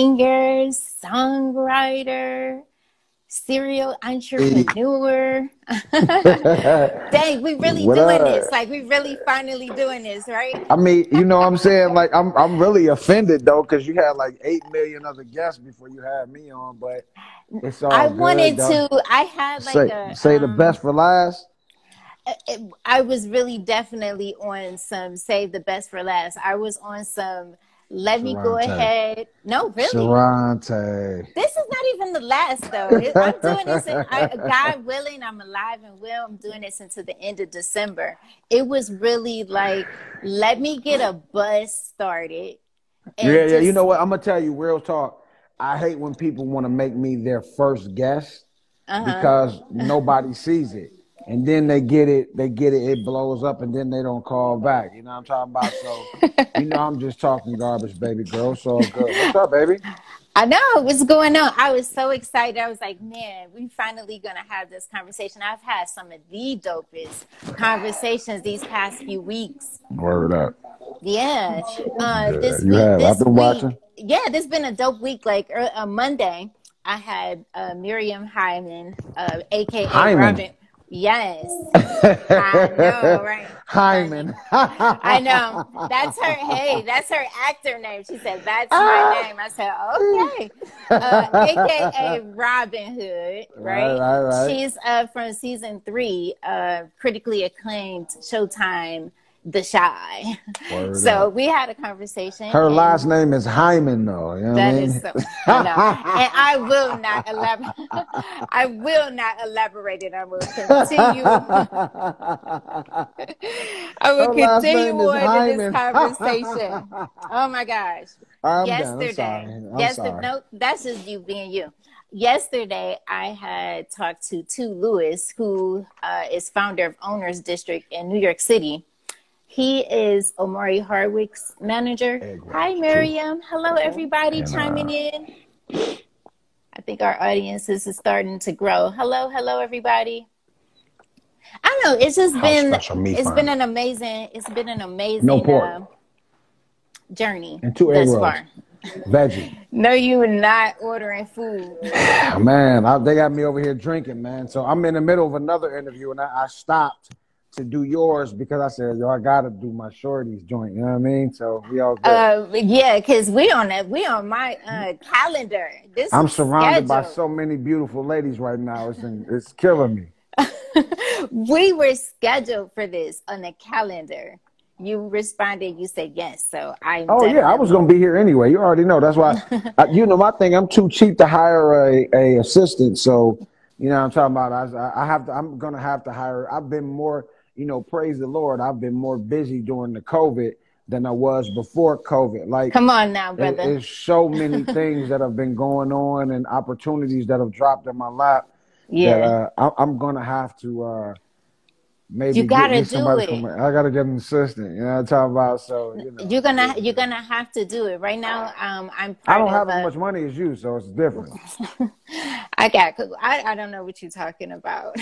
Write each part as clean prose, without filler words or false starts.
singer, songwriter, serial entrepreneur. Dang, we really doing this. Like, we really finally doing this, right? I mean, you know what I'm saying? Like, I'm really offended, though, because you had like 8 million other guests before you had me on, but it's all I good, wanted though. to, I had like Say the best for last. I was really definitely on some save the best for last. I was on some let me go ahead. No, really. Sherontelle. This is not even the last, though. I'm doing this, God willing, I'm alive and well. I'm doing this until the end of December. It was really like, let me get a buzz started. Yeah. You know what? I'm going to tell you real talk. I hate when people want to make me their first guest because nobody sees it. And then they get it, it blows up, and then they don't call back. You know what I'm talking about? So, you know, I'm just talking garbage, baby girl. It's all good. What's up, baby? I know what's going on. I was so excited. I was like, man, we finally going to have this conversation. I've had some of the dopest conversations these past few weeks. Word up. Yeah. This week, I've been watching. Yeah, this has been a dope week. Like Monday, I had Miriam Hyman, a.k.a. Hyman. Robin. Yes. I know, right? Hyman. I know. That's her, hey, that's her actor name. She said, that's my name. I said, okay. AKA Robin Hood, right? She's from season 3, critically acclaimed Showtime, The Shy. So we had a conversation. Her last name is Hyman, though. You know what I mean? Is so, I know. And I will not elaborate. I will not elaborate it. I will continue. I will continue on in this conversation. Oh my gosh. Yesterday. No, that's just you being you. Yesterday, I had talked to Tu Lewis, who is founder of Owners District in New York City. He is Omari Hardwick's manager. Hi, Miriam. Hello, everybody chiming in. I think our audience is starting to grow. Hello, everybody. I don't know. It's just been an amazing journey and 2 egg rolls. Veggie. No, you are not ordering food. Man, they got me over here drinking, man. So I'm in the middle of another interview, and I stopped to do yours because I said, yo, I gotta do my shorties joint. You know what I mean? So we all good. Yeah, because we on my calendar. I'm surrounded by so many beautiful ladies right now. It's killing me. We were scheduled for this on the calendar. You responded, you said yes. So I was gonna be here anyway. You already know. That's why you know my thing, I'm too cheap to hire a assistant. So you know what I'm talking about. I'm gonna have to hire. I've been more, you know, praise the Lord, I've been more busy during the COVID than I was before COVID. Like, come on now, brother. There's so many things that have been going on and opportunities that have dropped in my lap. Yeah, that I'm gonna have to maybe you gotta get somebody do it. I gotta get an assistant. You know what I'm talking about? So you know, you're gonna have to do it right now. I don't have as much money as you, so it's different. I don't know what you're talking about.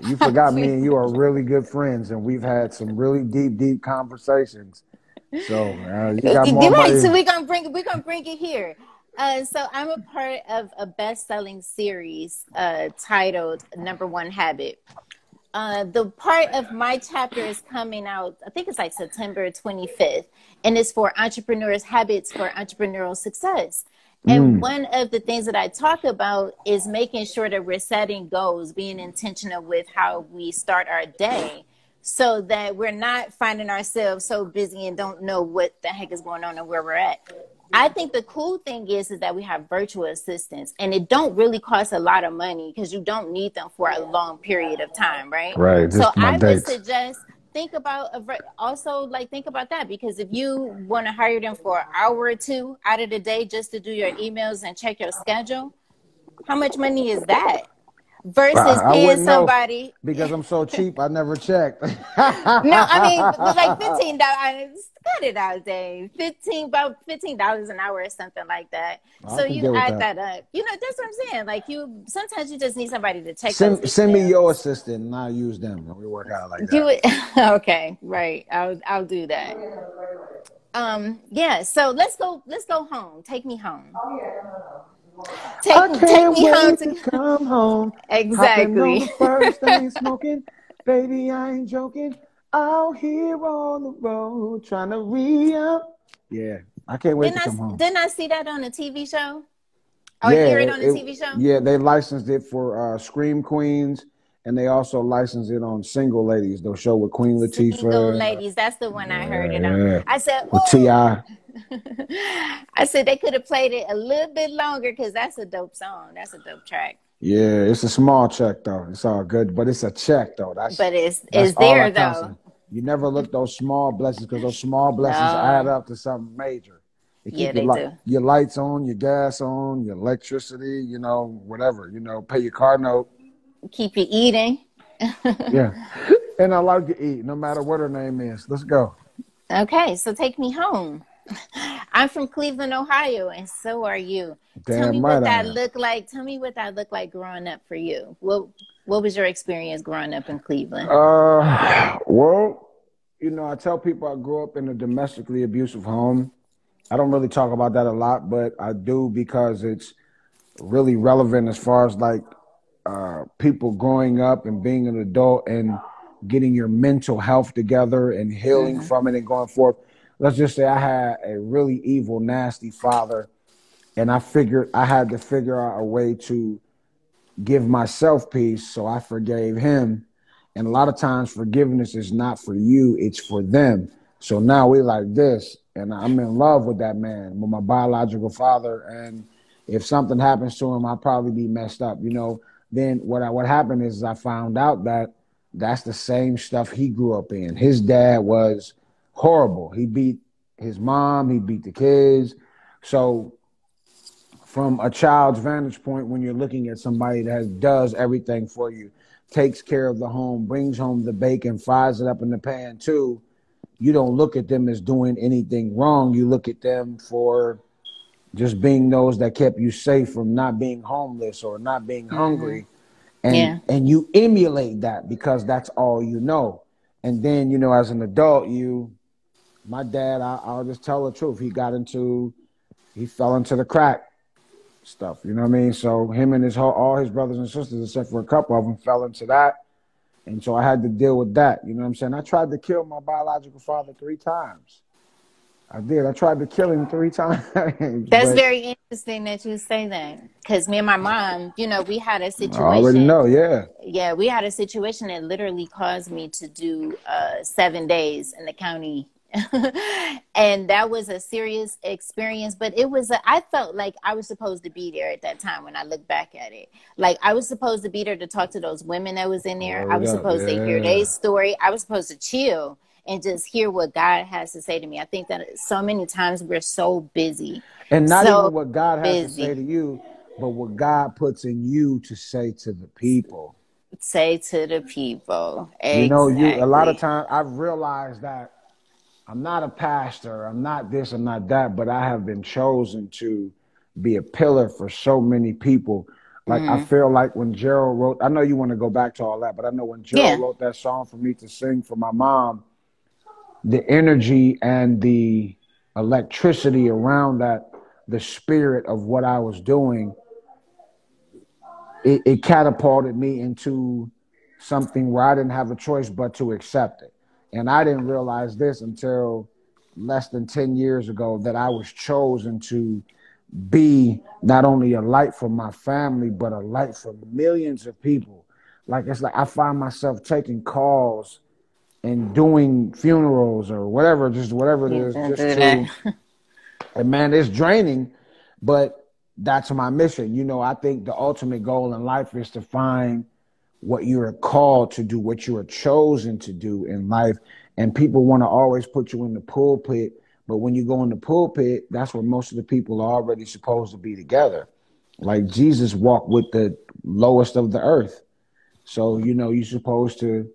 You forgot me and you are really good friends, and we've had some really deep conversations. So you got more money. So we're gonna bring it here. So I'm a part of a best-selling series titled Number One Habit. The part of my chapter is coming out, I think it's like September 25th, and it's for entrepreneurs' habits for entrepreneurial success. And one of the things that I talk about is making sure that we're setting goals, being intentional with how we start our day so that we're not finding ourselves so busy and don't know what the heck is going on and where we're at. I think the cool thing is that we have virtual assistants, and it don't really cost a lot of money because you don't need them for a long period of time, right? Right. So I would suggest think about that, because if you want to hire them for an hour or two out of the day just to do your emails and check your schedule, how much money is that? Versus paying somebody because I'm so cheap. I never checked. No, I mean like $15. Cut it out, Dave. About $15 an hour or something like that. So you add that up. You know, that's what I'm saying. Like sometimes you just need somebody to check. Send me your assistant and I'll use them. We work out like that. Okay, right. I'll do that. Yeah, so let's go home. Take me home. I Take can't me home wait to come home. Hopping on Exactly. the first thing smoking. Baby, I ain't joking. Out here on the road trying to re-up. Yeah, I can't wait to come home. Didn't I see that on a TV show? Or hear it Yeah, on a TV show? yeah, they licensed it for Scream Queens, and they also licensed it on Single Ladies, the show with Queen Single Latifah. Ladies. That's the one I heard Yeah, it on. yeah. I said, With oh. T.I. I said they could have played it a little bit longer because that's a dope song. That's a dope track. Yeah, it's a small check though. It's all good, but it's a check though. But That's it's all there that counts. though. You never look those small blessings because those small blessings add No. up to something major. They keep Yeah, they do. your lights on, your gas on, your electricity, whatever, pay your car note. Keep you eating. Yeah. And I like to eat, no matter what her name is. Let's go. Okay, so take me home. I'm from Cleveland, Ohio, and so are you. Tell me what that looked like. Tell me what that looked like growing up for you. What was your experience growing up in Cleveland? Well, I tell people I grew up in a domestically abusive home. I don't really talk about that a lot, but I do because it's really relevant as far as like people growing up and being an adult and getting your mental health together and healing from it and going forth. Let's just say I had a really evil, nasty father, and I figured I had to figure out a way to give myself peace, so I forgave him. And a lot of times forgiveness is not for you, it's for them. So now we like this, and I'm in love with that man, with my biological father, and if something happens to him, I'll probably be messed up, Then what happened is I found out that that's the same stuff he grew up in. His dad was horrible. He beat his mom, he beat the kids. So from a child's vantage point, when you're looking at somebody that does everything for you, takes care of the home, brings home the bacon, fries it up in the pan too, you don't look at them as doing anything wrong. You look at them for just being those that kept you safe from not being homeless or not being hungry. And you emulate that because that's all you know. And then, as an adult, my dad, I'll just tell the truth. He fell into the crack stuff. You know what I mean? So him and all his brothers and sisters, except for a couple of them, fell into that. And so I had to deal with that. You know what I'm saying? I tried to kill my biological father 3 times. I did. I tried to kill him 3 times. That's very interesting that you say that. Because me and my mom, we had a situation. I already know, yeah. Yeah, we had a situation that literally caused me to do 7 days in the county. And that was a serious experience, but I felt like I was supposed to be there at that time when I look back at it. Like I was supposed to be there to talk to those women that was in there. I was supposed to hear their story. I was supposed to chill and just hear what God has to say to me. I think that so many times we're so busy. And not even what God has to say to you, but what God puts in you to say to the people. Say to the people. Exactly. A lot of times I've realized that I'm not a pastor, I'm not this, I'm not that, but I have been chosen to be a pillar for so many people. Like I feel like when Gerald wrote, I know you want to go back to all that, but I know when Gerald wrote that song for me to sing for my mom, the energy and the electricity around that, the spirit of what I was doing, it catapulted me into something where I didn't have a choice but to accept it. And I didn't realize this until less than 10 years ago, that I was chosen to be not only a light for my family, but a light for millions of people. Like, it's like I find myself taking calls and doing funerals or whatever, just whatever it is, just to, and man, it's draining, but that's my mission. I think the ultimate goal in life is to find what you are called to do, what you are chosen to do in life. And people want to always put you in the pulpit, but when you go in the pulpit, that's where most of the people are already supposed to be together. Like Jesus walked with the lowest of the earth. So, you're supposed to.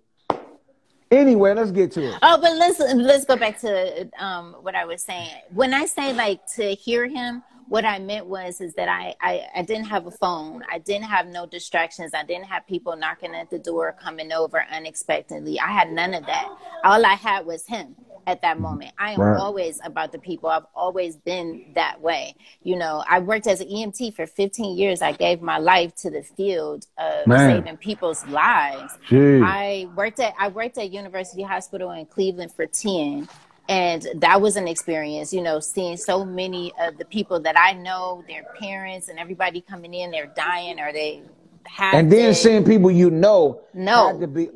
Anyway, let's get to it. Oh, but let's go back to what I was saying. When I say like to hear him, what I meant is that I didn't have a phone. I didn't have no distractions. I didn't have people knocking at the door, coming over unexpectedly. I had none of that. All I had was him at that moment. I am always about the people. I've always been that way. You know, I worked as an EMT for 15 years. I gave my life to the field of saving people's lives. Jeez. I worked at University Hospital in Cleveland for 10. And that was an experience, you know, seeing so many of the people that I know, their parents and everybody coming in, they're dying or they have. And then seeing people had to be,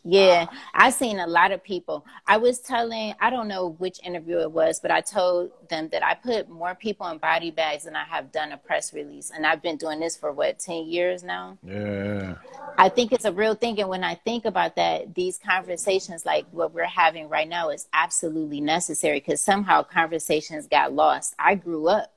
yeah, I seen a lot of people. I was telling, I don't know which interview it was, but I told them that I put more people in body bags than I have done a press release. And I've been doing this for 10 years now? Yeah. I think it's a real thing. And when I think about that, these conversations like what we're having right now is absolutely necessary because somehow conversations got lost. I grew up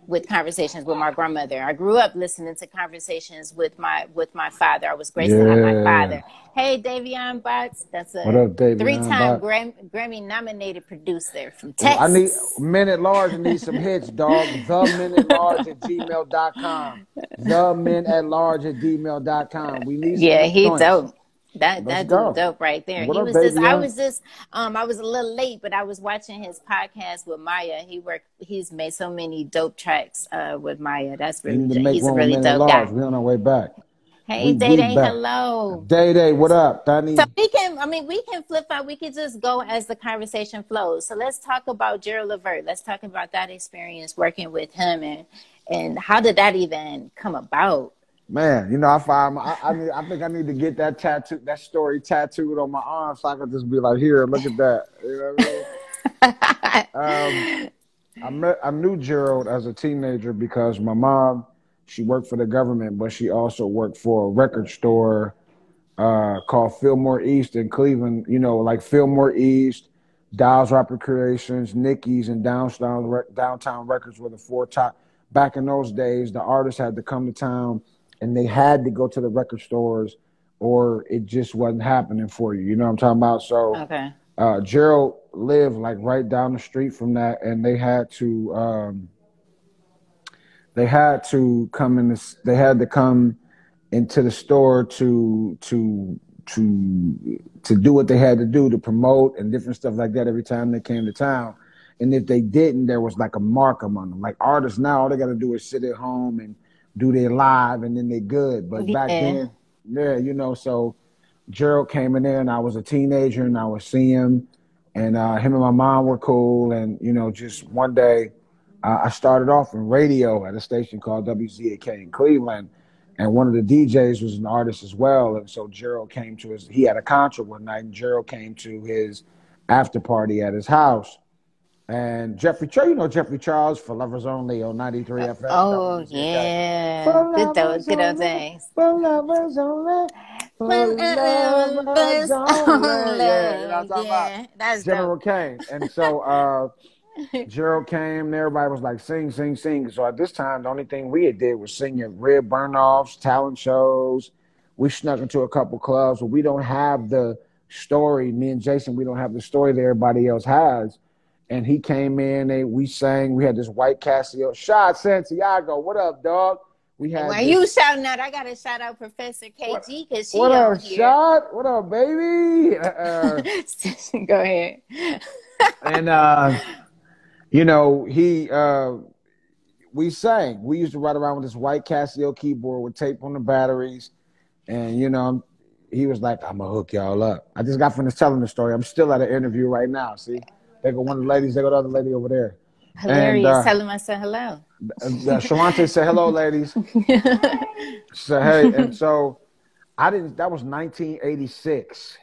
with conversations with my grandmother. I grew up listening to conversations with my father. I was grateful to have my father. Hey, Davion Botts. That's a 3-time Grammy nominated producer from Texas. I need Men at Large. I need some hits, dog. themenatlarge@gmail.com. themenatlarge@gmail.com. We need some he joints. dope. That dude dope right there. What He up, was just, baby? I was just, I was a little late, but I was watching his podcast with Maya. He's made so many dope tracks with Maya. That's really, he's a really dope guy. We're on our way back. Hey, Day Day, hello. Day Day, what up? Danny? So we can flip out. We can just go as the conversation flows. So let's talk about Gerald Levert. Let's talk about that experience working with him and how did that even come about? Man, you know, I think I need to get that story tattooed on my arm so I can just be like, here, look at that. You know what I mean? I knew Gerald as a teenager because my mom, she worked for the government, but she also worked for a record store called Fillmore East in Cleveland. You know, like Fillmore East, Dials Rapper Creations, Nicky's, and Downtown Records were the four top. Back in those days, the artists had to come to town and they had to go to the record stores or it just wasn't happening for you. You know what I'm talking about? So Gerald lived like right down the street from that, and they had to come into the store to do what they had to do to promote and different stuff like that every time they came to town. And if they didn't, there was like a mark among them. Like artists now, all they got to do is sit at home and do their live and then they good. But back then, you know, so Gerald came in there and I was a teenager and I would see him and him and my mom were cool. And, you know, just one day I started off in radio at a station called WZAK in Cleveland. And one of the DJs was an artist as well. And so Gerald he had a concert one night and Gerald came to his after party at his house. And Jeffrey Charles for Lovers Only on 93 FM. Oh, yeah. Good old things. For Lovers Only. For Lovers Only. Yeah, that's General Kane. And so Gerald came and everybody was like, sing, sing, sing. So at this time, the only thing we had did was sing at Red Burnoffs, talent shows. We snuck into a couple clubs, but we don't have the story. Me and Jason, we don't have the story that everybody else has. And he came in, we sang. We had this white Casio. Shot Santiago, what up, dog? Why you shouting out? I got to shout out Professor KG because she what up up, Shot? What up, baby? Go ahead. And, you know, we sang. We used to ride around with this white Casio keyboard with tape on the batteries. And, you know, he was like, I'm going to hook y'all up. I just got finished telling the story. I'm still at an interview right now, see? They go one of the ladies, they go the other lady over there. Hilarious. And, tell him I said hello. Sherontelle said, hello, ladies. She said, hey. And so that was 1986.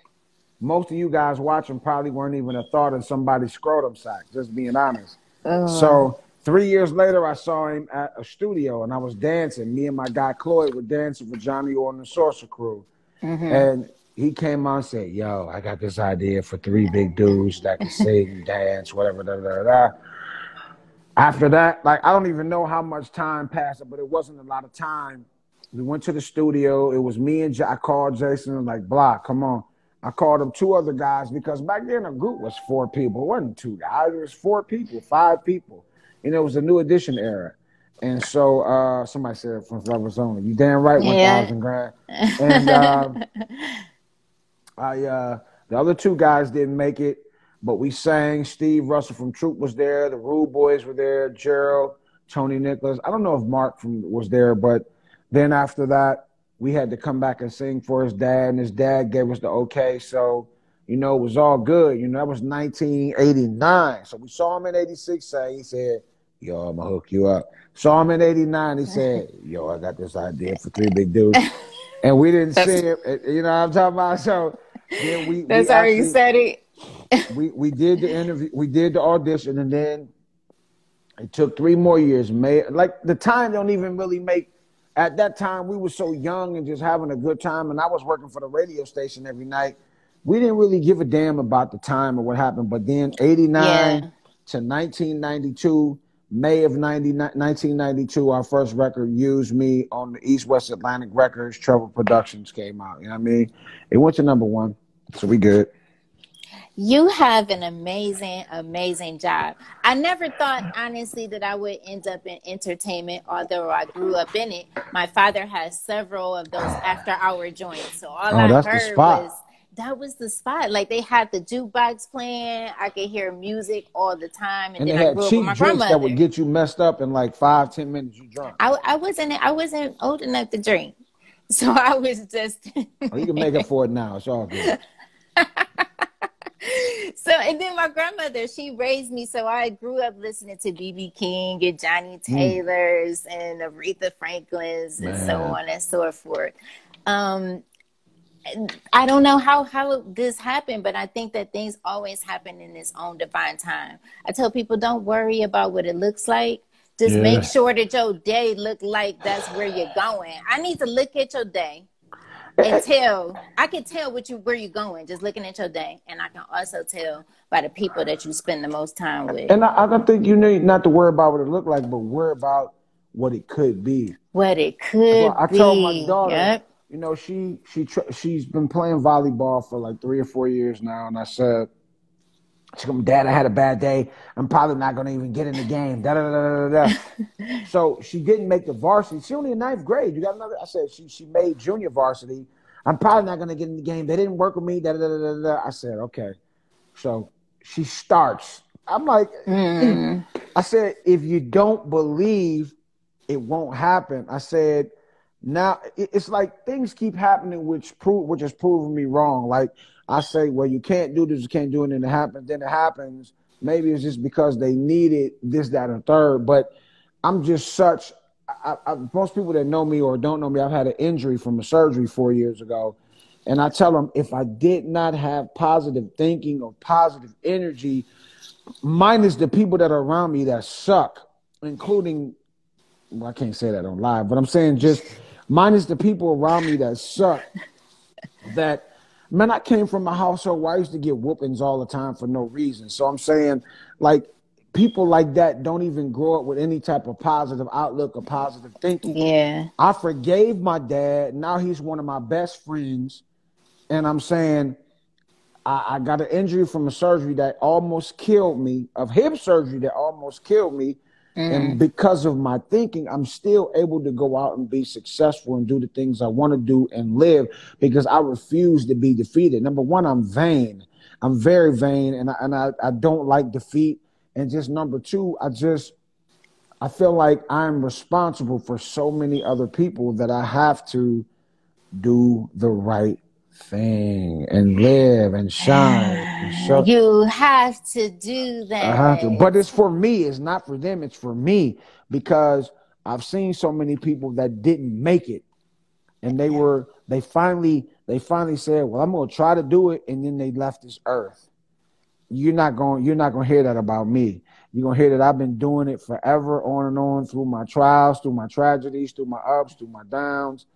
Most of you guys watching probably weren't even a thought of somebody's scrotum sack, just being honest. So 3 years later, I saw him at a studio and I was dancing. Me and my guy, Cloyd, were dancing with Johnny Orr and the Sorcerer Crew. And he came on and said, yo, I got this idea for 3 big dudes that can sing, dance, whatever, da, da, da. After that, like, I don't even know how much time passed, but it wasn't a lot of time. We went to the studio. It was me and I called Jason and like, Block, come on. I called him 2 other guys because back then a group was 4 people. It wasn't 2 guys. It was 4 people, 5 people. You know, it was a New Edition era. And so somebody said from Lovers Only. You damn right, Yeah. 1,000 grand. And the other two guys didn't make it, but we sang. Steve Russell from Troop was there. The Rude Boys were there. Gerald, Tony Nicholas. I don't know if Mark was there, but then after that, we had to come back and sing for his dad, and his dad gave us the okay. So, you know, it was all good. You know, that was 1989. So we saw him in 86 say, he said, yo, I'm going to hook you up. Saw him in 89. He said, yo, I got this idea for Three Big Dudes. And we didn't see it. You know what I'm talking about? So then that's how you said it. we did the interview. We did the audition, and then it took 3 more years. Like the time don't even really make. At that time, we were so young and just having a good time, and I was working for the radio station every night. We didn't really give a damn about the time or what happened. But then 89 to 1992, May of 1992, our first record, Use Me, on the East West Atlantic Records, Trouble Productions came out. You know what I mean? It went to #1, so we good. You have an amazing, amazing job. I never thought, honestly, that I would end up in entertainment, although I grew up in it. My father has several of those after-hour joints, so all I heard was, that was the spot. Like, they had the jukebox playing. I could hear music all the time. And then they had I grew up cheap with my drinks grandmother. that would get you messed up in like 5-10 minutes. You drunk. I wasn't old enough to drink, so I was just. Oh, you can make up for it now. It's all good. So, and then my grandmother, she raised me, so I grew up listening to B.B. King and Johnny Taylor's and Aretha Franklin's and so on and so forth. I don't know how this happened, but I think that things always happen in its own divine time. I tell people, don't worry about what it looks like. Just make sure that your day look like that's where you're going. I need to look at your day and I can tell where you're going just looking at your day. And I can also tell by the people that you spend the most time with. And I don't think you need not to worry about what it looked like, but worry about what it could be. What it could be. I told my daughter, you know, she's been playing volleyball for like 3 or 4 years now. And I said, she goes, Dad, I had a bad day. I'm probably not going to even get in the game. So she didn't make the varsity. She only in 9th grade. You got another? I said, she made junior varsity. I'm probably not going to get in the game. They didn't work with me. I said, okay. So she starts. I'm like, I said, if you don't believe, it won't happen. I said, now it's like things keep happening, which is proving me wrong. Like I say, well, you can't do this, you can't do it, and it happens. Then it happens. Maybe it's just because they needed this, that, and third. But I'm just such. Most people that know me or don't know me, I've had an injury from a surgery 4 years ago, and I tell them if I did not have positive thinking or positive energy, minus the people that are around me that suck, including. Well, I can't say that on live, but I'm saying just minus the people around me that suck. That, man, I came from a household where I used to get whoopings all the time for no reason. So I'm saying, like, people like that don't even grow up with any type of positive outlook or positive thinking. Yeah. I forgave my dad. Now he's one of my best friends. And I'm saying, I got an injury from a surgery that almost killed me, of hip surgery that almost killed me. And because of my thinking, I'm still able to go out and be successful and do the things I want to do and live because I refuse to be defeated. Number one, I'm vain. I'm very vain, and I don't like defeat. And just number two, I feel like I'm responsible for so many other people that I have to do the right thing and live and shine. You have to do that. I have to, but it's for me. It's not for them. It's for me because I've seen so many people that didn't make it, and they finally said, "Well, I'm going to try to do it," and then they left this earth. You're not going to hear that about me. You're going to hear that I've been doing it forever, on and on, through my trials, through my tragedies, through my ups, through my downs.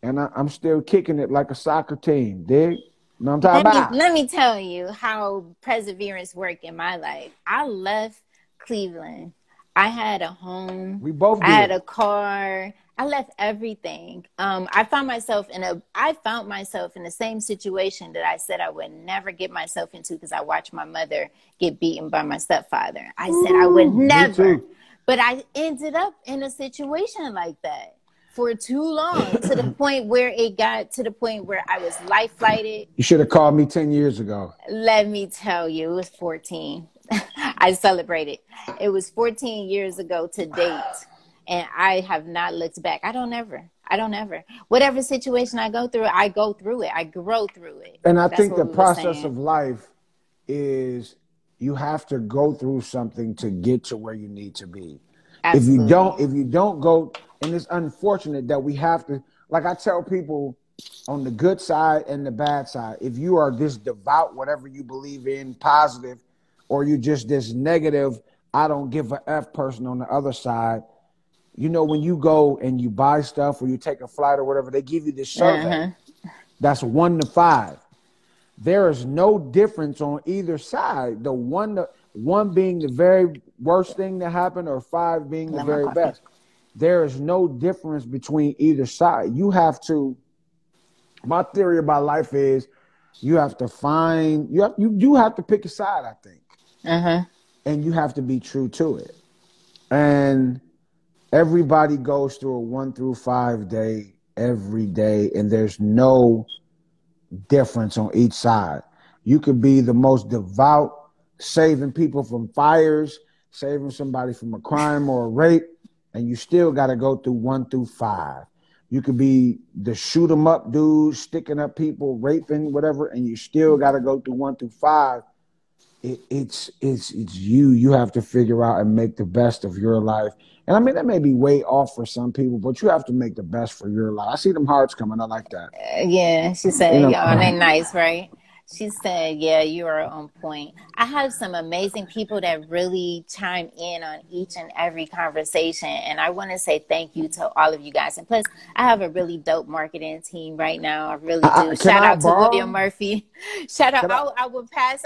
And I'm still kicking it like a soccer team, dig? You know what I'm talking about? Let me tell you how perseverance worked in my life. I left Cleveland. I had a home. We both did. I had a car. I left everything. I found myself in the same situation that I said I would never get myself into because I watched my mother get beaten by my stepfather. I said I would never. But I ended up in a situation like that for too long, to the point where it got to the point where I was life flighted. You should have called me 10 years ago. Let me tell you, it was 14. I celebrated. It was 14 years ago to date. And I have not looked back. I don't ever. Whatever situation I go through it. I grow through it. And I think the process of life is you have to go through something to get to where you need to be. Absolutely. If you don't go, and it's unfortunate that we have to, like I tell people on the good side and the bad side, if you are this devout, whatever you believe in, positive, or you just this negative, I don't give a F person on the other side. You know, when you go and you buy stuff or you take a flight or whatever, they give you this survey. That's 1 to 5. There is no difference on either side. The one being the very worst thing that happened, or 5 being the very best. There is no difference between either side. You have to. My theory about life is, you have to find. You have to pick a side, I think, and you have to be true to it. And everybody goes through a 1 through 5 day every day, and there's no difference on each side. You could be the most devout, saving people from fires, saving somebody from a crime or a rape, and you still got to go through 1 through 5. You could be the shoot 'em up dude, sticking up people, raping, whatever, and you still got to go through 1 through 5. It's you. You have to figure out and make the best of your life. And I mean, that may be way off for some people, but you have to make the best for your life. I see them hearts coming. I like that. Yeah, she said, y'all ain't nice, right? She said, yeah, you are on point. I have some amazing people that really chime in on each and every conversation. And I want to say thank you to all of you guys. And plus, I have a really dope marketing team right now. I really do. Shout out to William Murphy. Shout out. I will pass.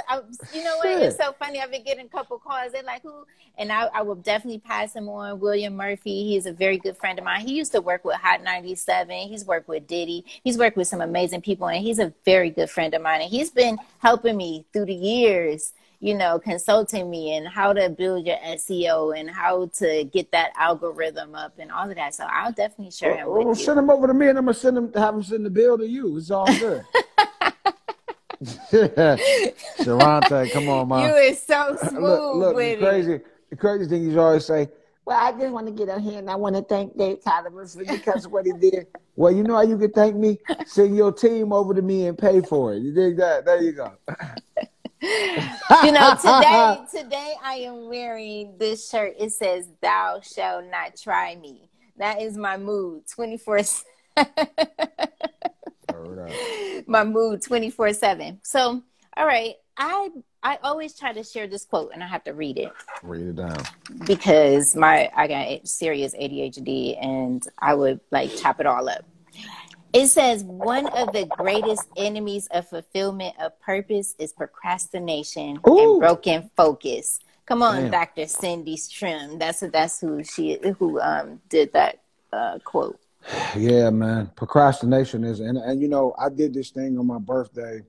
You know what? It's so funny. I've been getting a couple calls. They're like, who? And I will definitely pass him on. William Murphy. He is a very good friend of mine. He used to work with Hot 97. He's worked with Diddy. He's worked with some amazing people. And he's a very good friend of mine. And he's been helping me through the years, you know, consulting me and how to build your SEO and how to get that algorithm up and all of that. So I'll definitely share him with you. Send him over to me, and I'm gonna have him send the bill to you. It's all good. Sherontelle, come on, man. You is so smooth. Look, with the crazy thing you always say, well, I just want to get out here and I want to thank Dave Tolliver because of what he did. Well, you know how you can thank me? Send your team over to me and pay for it. You dig that? There you go. You know, today I am wearing this shirt. It says, "Thou shalt not try me." That is my mood 24/7. My mood 24/7. So, all right. I always try to share this quote, and I have to read it. Read it down. Because I got serious ADHD, and I would like chop it all up. It says, one of the greatest enemies of fulfillment of purpose is procrastination and broken focus. Come on, damn. Dr. Cindy Strim. That's who did that quote. Yeah, man. Procrastination is, and you know, I did this thing on my birthday.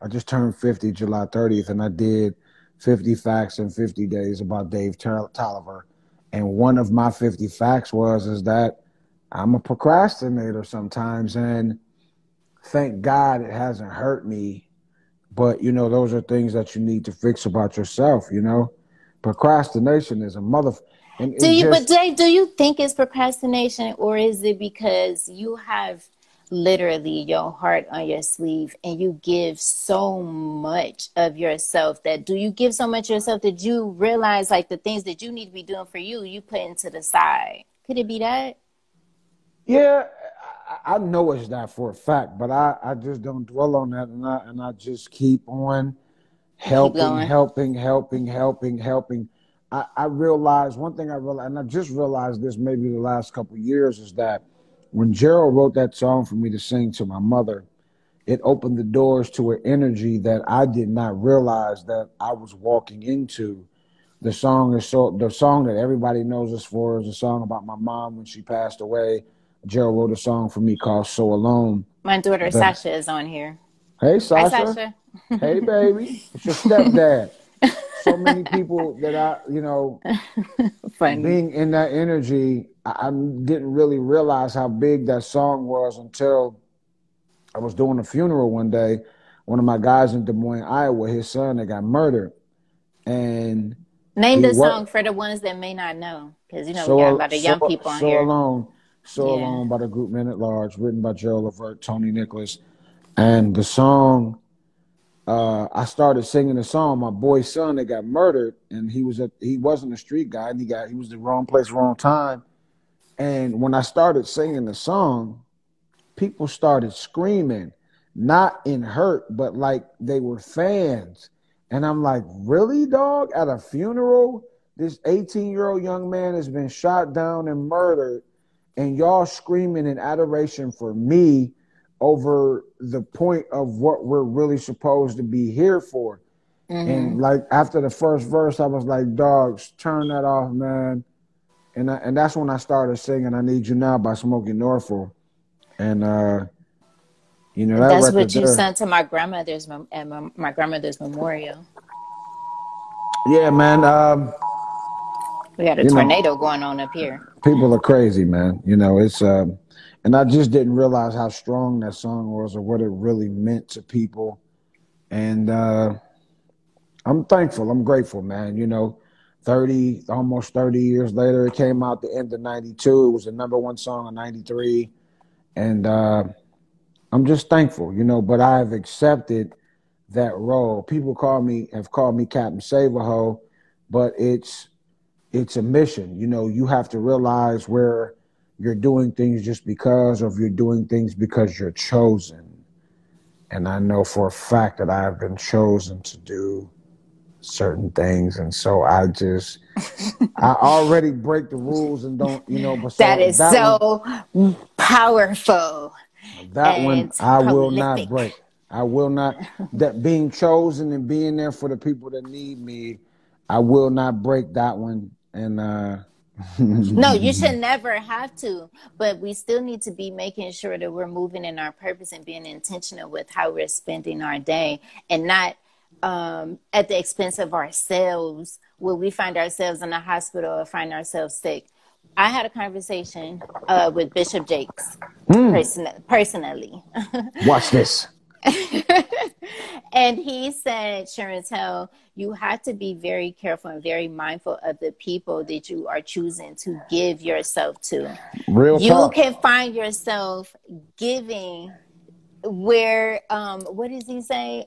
I just turned 50 July 30th, and I did 50 facts in 50 days about Dave Tolliver. And one of my 50 facts is that I'm a procrastinator sometimes, and thank God it hasn't hurt me. But, you know, those are things that you need to fix about yourself, you know? Procrastination is a But Dave, do you think it's procrastination, or is it because you have literally your heart on your sleeve and you give so much of yourself that you realize like the things that you need to be doing for you put into the side? Could it be that? Yeah, I know it's that for a fact, but I just don't dwell on that, and I just keep on helping. I realized one thing and I just realized this maybe the last couple of years, is that when Gerald wrote that song for me to sing to my mother, it opened the doors to an energy that I did not realize that I was walking into. The song that everybody knows us for is a song about my mom when she passed away. Gerald wrote a song for me called "So Alone." My daughter Sasha is on here. Hey, Sasha. Hi, Sasha. Hey, baby. It's your stepdad. so many people that Funny. being in that energy, I didn't really realize how big that song was until I was doing a funeral one day. One of my guys in Des Moines, Iowa, his son that got murdered, and Name he the song what for the ones that may not know, because we got a so lot of so young people on so here. alone, so Yeah. alone by the group Men at Large, written by Gerald Levert, Tony Nicholas, and the song. I started singing the song. My boy's son that got murdered, and he wasn't a street guy, and he was the wrong place, wrong time. And when I started singing the song, people started screaming, not in hurt, but like they were fans. And I'm like, really, dog? At a funeral, this 18-year-old young man has been shot down and murdered, and y'all screaming in adoration for me over the point of what we're really supposed to be here for. And like after the first verse, I was like, dogs, turn that off, man. And that's when I started singing "I Need You Now" by Smokey Norfolk. And that That's record what you there. sent to my grandmother's my grandmother's memorial. Yeah, man. We got a tornado going on up here. People are crazy, man. It's and I just didn't realize how strong that song was or what it really meant to people. And I'm thankful. I'm grateful, man. almost 30 years later, it came out the end of 92. It was the #1 song in 93. And I'm just thankful, but I've accepted that role. People have called me Captain Save-A-Ho, but it's a mission. You have to realize where you're doing things just because, or if you're doing things because you're chosen. And I know for a fact that I have been chosen to do certain things. And so I already break the rules and don't, but so That is so powerful. That one I will not Prolific. break. I will not. That being chosen and being there for the people that need me, I will not break that one. And No, you should never have to. But we still need to be making sure that we're moving in our purpose and being intentional with how we're spending our day, and not at the expense of ourselves, where we find ourselves in the hospital or find ourselves sick. I had a conversation with Bishop Jakes personally. Watch this. And he said, Sherontelle, you have to be very careful and very mindful of the people that you are choosing to give yourself to. Real talk. You can find yourself giving where, what does he say?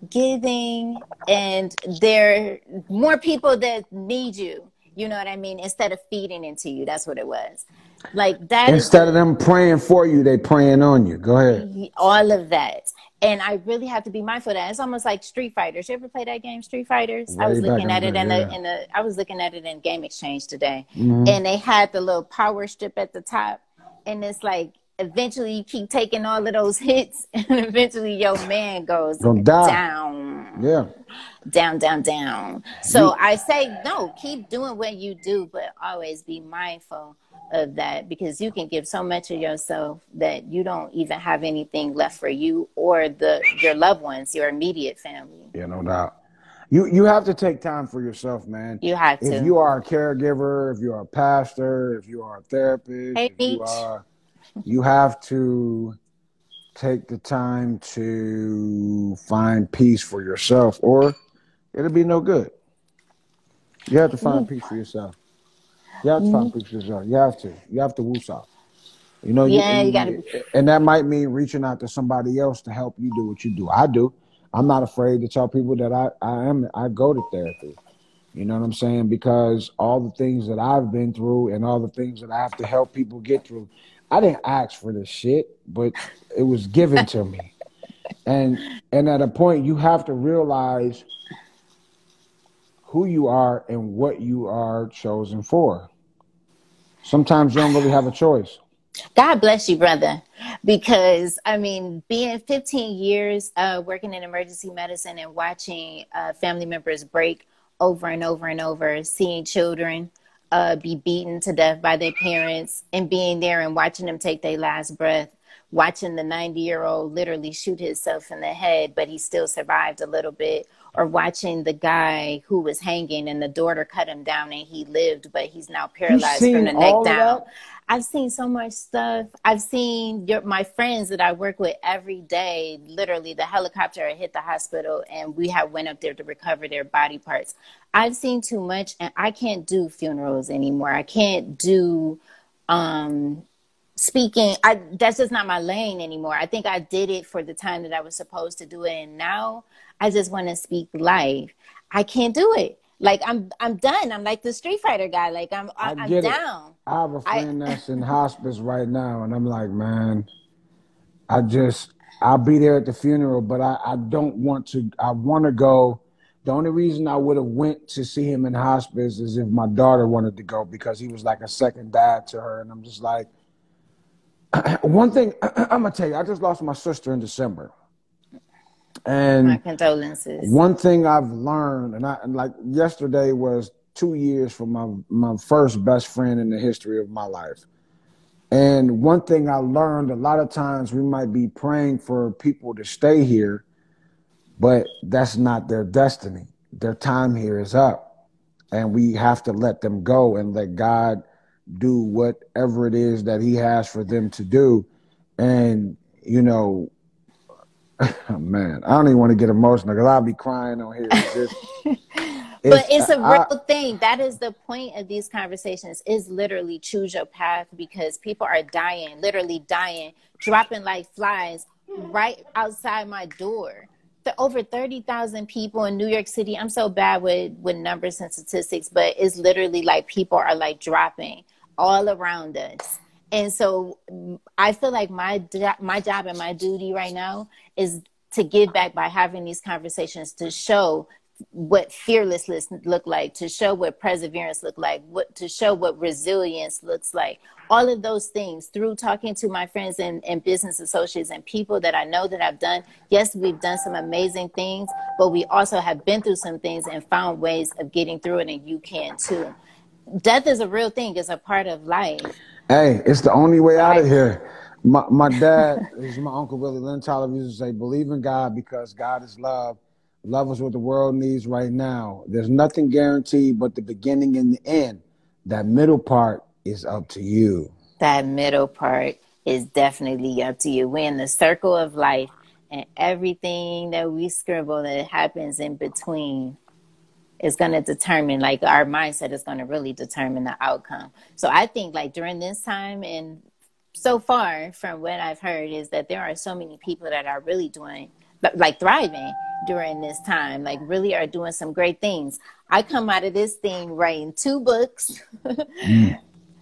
Giving, and there are more people that need you. You know what I mean? Instead of feeding into you. That's what it was. Like that. Instead of them praying for you, they praying on you. Go ahead. All of that. And I really have to be mindful of that. It's almost like Street Fighters. You ever play that game, Street Fighters? I was looking at it I was looking at it in Game Exchange today. And they had the little power strip at the top. And it's like, eventually you keep taking all of those hits, and eventually your man goes down. Yeah. Down. So I say, no, keep doing what you do, but always be mindful of that, because you can give so much of yourself that you don't even have anything left for you or your loved ones, your immediate family. Yeah, no doubt. You have to take time for yourself, man. You have to. If you are a caregiver, if you are a pastor, if you are a therapist, you have to take the time to find peace for yourself, or it'll be no good. You have to find peace for yourself. You have to find peace for yourself. You have to. You have to woosah. You gotta. And that might mean reaching out to somebody else to help you do what you do. I do. I'm not afraid to tell people that I go to therapy. You know what I'm saying? Because all the things that I've been through and all the things that I have to help people get through, I didn't ask for this shit, but it was given to me. And at a point, you have to realize who you are and what you are chosen for. Sometimes you don't really have a choice. God bless you, brother. Because, I mean, being 15 years working in emergency medicine and watching family members break over and over and over, seeing children be beaten to death by their parents, and being there and watching them take their last breath, watching the 90-year-old literally shoot himself in the head, but he still survived a little bit, or watching the guy who was hanging and the daughter cut him down and he lived, but he's now paralyzed from the neck down. I've seen so much stuff. I've seen my friends that I work with every day. Literally, the helicopter hit the hospital and we have went up there to recover their body parts. I've seen too much, and I can't do funerals anymore. I can't do speaking. That's just not my lane anymore. I think I did it for the time that I was supposed to do it, and now I just want to speak life. I can't do it. Like I'm done. I'm like the Street Fighter guy. Like I'm down. I have a friend that's in hospice right now, and I'm like, man, I'll be there at the funeral, but I don't want to. I want to go. The only reason I would have went to see him in hospice is if my daughter wanted to go, because he was like a second dad to her, and I'm just like, one thing I'm gonna tell you, I just lost my sister in December. And my condolences. One thing I've learned, and like yesterday was 2 years from my first best friend in the history of my life. And one thing I learned, a lot of times we might be praying for people to stay here, but that's not their destiny. Their time here is up, and we have to let them go and let God do whatever it is that he has for them to do. And, you know, man, I don't even want to get emotional because I'll be crying on here. But it's a real thing. That is the point of these conversations, is literally choose your path, because people are dying, literally dying, dropping like flies right outside my door. Over 30,000 people in New York City. I'm so bad with numbers and statistics, but it's literally like people are like dropping all around us. And so I feel like my job and my duty right now is to give back by having these conversations, to show what fearlessness look like, to show what perseverance look like, to show what resilience looks like. All of those things through talking to my friends and business associates and people that I know that I've done. Yes, we've done some amazing things, but we also have been through some things and found ways of getting through it, and you can too. Death is a real thing. It's a part of life. Hey, it's the only way out of here. My dad, is my Uncle Willie Lynn Tolliver, used to say, believe in God because God is love. Love is what the world needs right now. There's nothing guaranteed but the beginning and the end. That middle part is up to you. That middle part is definitely up to you. We're in the circle of life, and everything that we scribble that happens in between is going to determine, like, our mindset is going to really determine the outcome. So I think, like, during this time, and so far from what I've heard, is that there are so many people that are really doing, like, thriving during this time, like really are doing some great things. I come out of this thing writing 2 books,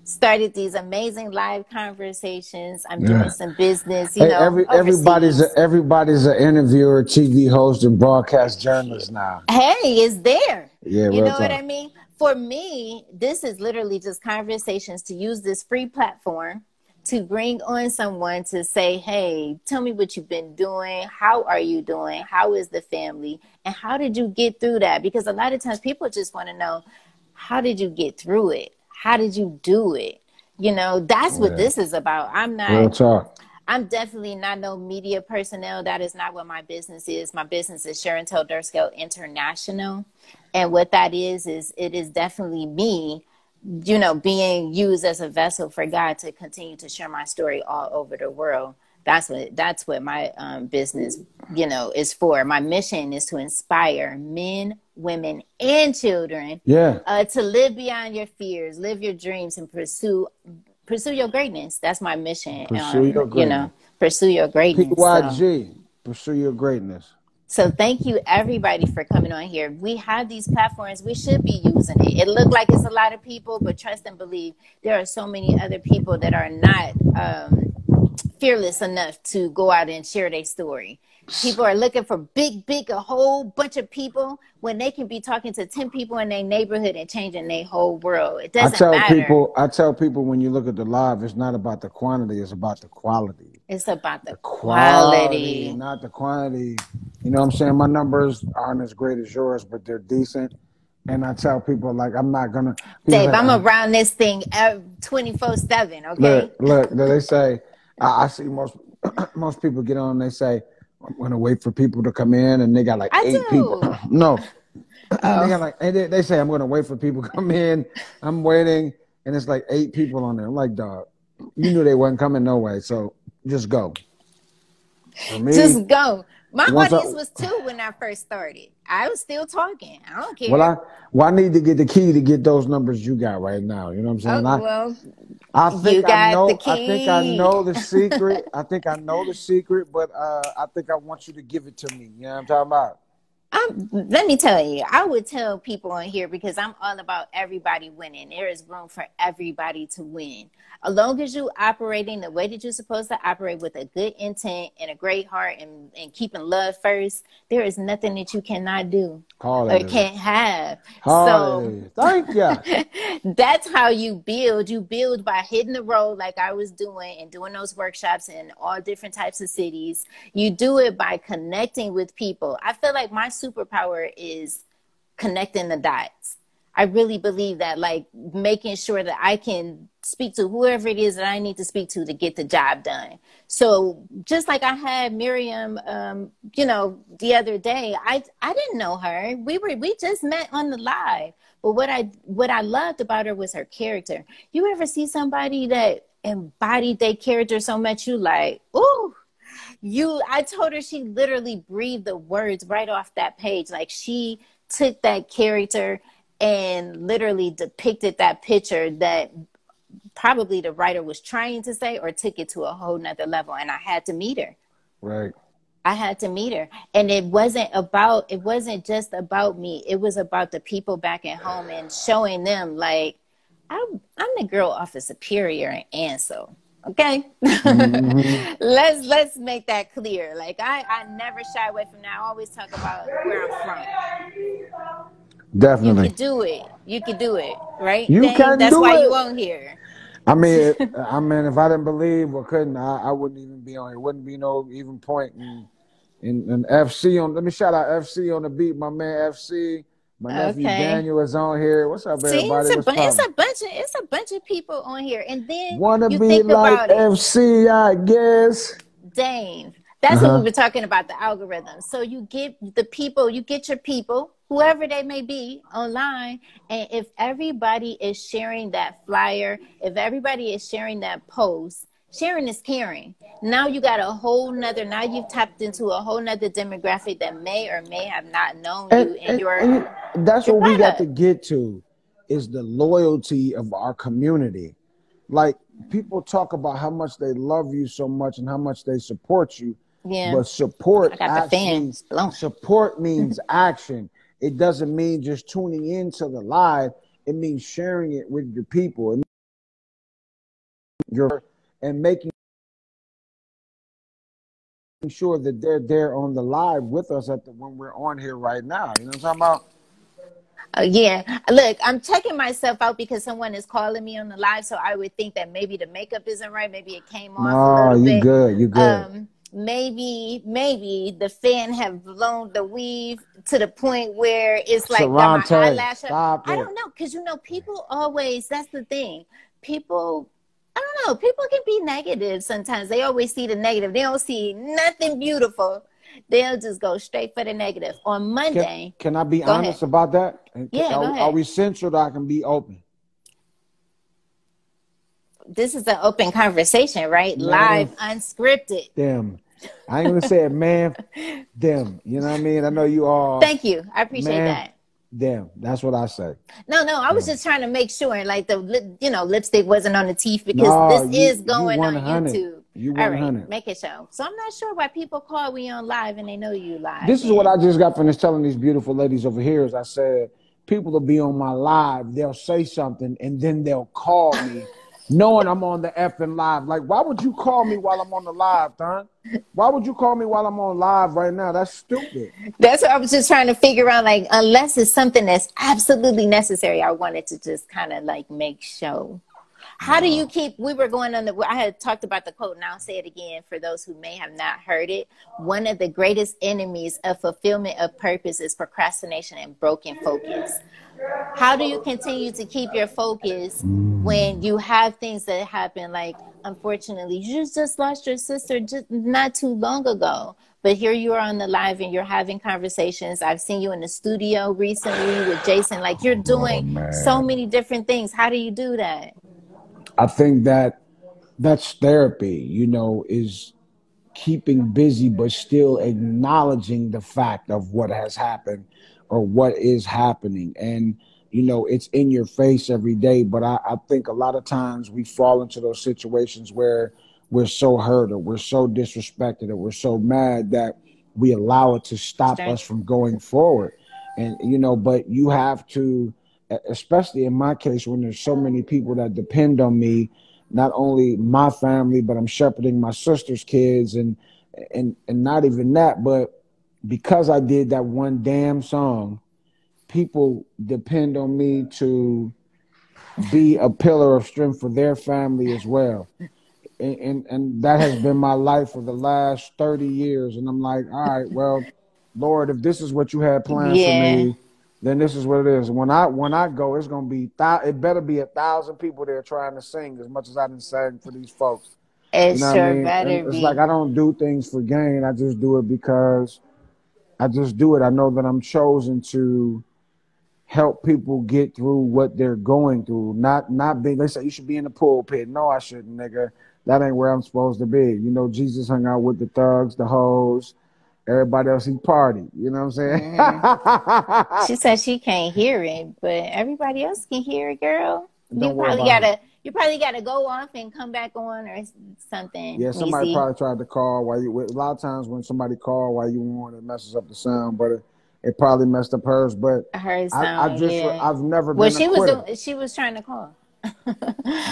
started these amazing live conversations. I'm doing some business, you know. Everybody's an interviewer, TV host, and broadcast journalist now. Hey, it's there. Yeah, you know what I mean? For me, this is literally just conversations, to use this free platform to bring on someone to say, hey, tell me what you've been doing. How are you doing? How is the family? And how did you get through that? Because a lot of times people just want to know, how did you get through it? How did you do it? You know, that's what this is about. Real talk. I'm definitely not no media personnel. That is not what my business is. My business is Sherontelle Dirskell International. And what that is it is definitely me, you know, being used as a vessel for God to continue to share my story all over the world. That's what my business, you know, is for. My mission is to inspire men, women, and children to live beyond your fears, live your dreams, and pursue your greatness. That's my mission. Pursue your greatness. You know, pursue your greatness. PYG, pursue your greatness. So thank you, everybody, for coming on here. We have these platforms. We should be using it. It looked like it's a lot of people, but trust and believe, there are so many other people that are not fearless enough to go out and share their story. People are looking for a whole bunch of people when they can be talking to 10 people in their neighborhood and changing their whole world. It doesn't matter. I tell people, when you look at the live, it's not about the quantity, it's about the quality. It's about the quality, not the quantity. You know what I'm saying? My numbers aren't as great as yours, but they're decent. And I tell people, like, I'm not going to... Dave, I'm around this thing 24/7, okay? Look, they say, I see most people get on and they say, I'm gonna wait for people to come in, and they got like I 8 people. do. No, they got like they say I'm gonna wait for people to come in. I'm waiting, and it's like 8 people on there. I'm like, dog, you knew they wasn't coming no way, so just go. For me, just go. My once audience was 2 when I first started. I was still talking. I don't care. Well, I need to get the key to get those numbers you got right now. You know what I'm saying? Oh, well, I you think I got the know. key. I think I know the secret. I think I know the secret, but I think I want you to give it to me. You know what I'm talking about? Let me tell you, I would tell people on here because I'm all about everybody winning. There is room for everybody to win. As long as you operating the way that you're supposed to operate with a good intent and a great heart and keeping love first, there is nothing that you cannot do or can't have. So thank you. That's how you build. You build by hitting the road like I was doing and doing those workshops in all different types of cities. You do it by connecting with people. I feel like my superpower is connecting the dots. I really believe that, like making sure that I can speak to whoever it is that I need to speak to get the job done. So just like I had Miriam, the other day, I didn't know her. We just met on the live. But what I loved about her was her character. You ever see somebody that embodied their character so much you like, ooh, I told her she literally breathed the words right off that page. Like she took that character and literally depicted that picture that probably the writer was trying to say or took it to a whole nother level. And I had to meet her. Right. I had to meet her. And it wasn't just about me. It was about the people back at home and showing them like, I'm the girl off of Superior and Ansel. Okay. Mm-hmm. Let's make that clear. Like I never shy away from that. I always talk about where I'm from. Definitely. You can do it. You can do it. Right? You can That's do why it. you on here. I mean, if I didn't believe or couldn't, I wouldn't even be on here. Wouldn't be no even point in FC on. Let me shout out FC on the beat. My man FC. My nephew Daniel is on here. What's up, everybody? It's a bunch of people on here, and then wanna you be think like about FC, I guess. Dang, that's what we were talking about, the algorithm. So you get the people, you get your people, whoever they may be, online, and if everybody is sharing that flyer, if everybody is sharing that post, sharing is caring. Now you got now you've tapped into a whole nother demographic that may or may have not known you and that's what we got to get to is the loyalty of our community. Like people talk about how much they love you so much and how much they support you. Yeah. But support means action. It doesn't mean just tuning into the live. It means sharing it with your people. And making sure that they're there on the live with us when we're on here right now. You know what I'm talking about? Yeah. Look, I'm checking myself out because someone is calling me on the live, so I would think that maybe the makeup isn't right. Maybe it came off a little bit. You good. Maybe the fan have blown the weave to the point where it's like Sherontelle, got my eyelash up. I don't know, because people always, that's the thing. People, I don't know, people can be negative sometimes. They always see the negative. They don't see nothing beautiful. They'll just go straight for the negative. On Monday. Can I be honest about that? Yeah, go ahead. Are we censored or I can be open? This is an open conversation, right? Man. Live, unscripted. Damn. I ain't gonna say it, man. Damn. You know what I mean? I know you all. Thank you. I appreciate that. Damn. That's what I say. No. I was just trying to make sure, like the lipstick wasn't on the teeth because this is going on YouTube. You 100. All right, make it show. So I'm not sure why people call me on live and they know you live. This is what I just got finished telling these beautiful ladies over here. Is I said people will be on my live, they'll say something, and then they'll call me, knowing I'm on the effing live. Like, why would you call me while I'm on the live, Don? Why would you call me while I'm on live right now? That's stupid. That's what I was just trying to figure out. Like, unless it's something that's absolutely necessary, I wanted to just kind of like make show. How do you keep, we were going on I had talked about the quote and I'll say it again for those who may have not heard it. One of the greatest enemies of fulfillment of purpose is procrastination and broken focus. how do you continue to keep your focus when you have things that happen? Like, unfortunately, you just lost your sister just not too long ago. But here you are on the live and you're having conversations. I've seen you in the studio recently with Jason. Like, you're doing so many different things. How do you do that? I think that's therapy, you know, is keeping busy, but still acknowledging the fact of what has happened or what is happening. And, you know, it's in your face every day. But I think a lot of times we fall into those situations where we're so hurt or we're so disrespected or we're so mad that we allow it to stop us from going forward. And, you know, but you have to, especially in my case, when there's so many people that depend on me, not only my family, but I'm shepherding my sister's kids and not even that, but because I did that one damn song, people depend on me to be a pillar of strength for their family as well. And that has been my life for the last 30 years. And I'm like, all right, well, Lord, if this is what you had planned for me, then this is what it is. When I go, it's gonna be it better be 1,000 people there trying to sing as much as I done sang for these folks. It you know sure what I mean? Better and it's be. Like I don't do things for gain. I just do it because I just do it. I know that I'm chosen to help people get through what they're going through. Not being. They say you should be in the pulpit. No, I shouldn't, nigga. That ain't where I'm supposed to be. You know, Jesus hung out with the thugs, the hoes. Everybody else, he party. You know what I'm saying? She said she can't hear it, but everybody else can hear it, girl. You probably gotta go off and come back on or something. Yeah, somebody probably tried to call while you. A lot of times when somebody call while you on, it messes up the sound, but it probably messed up hers. But her sound, I've never been. Well, she was trying to call.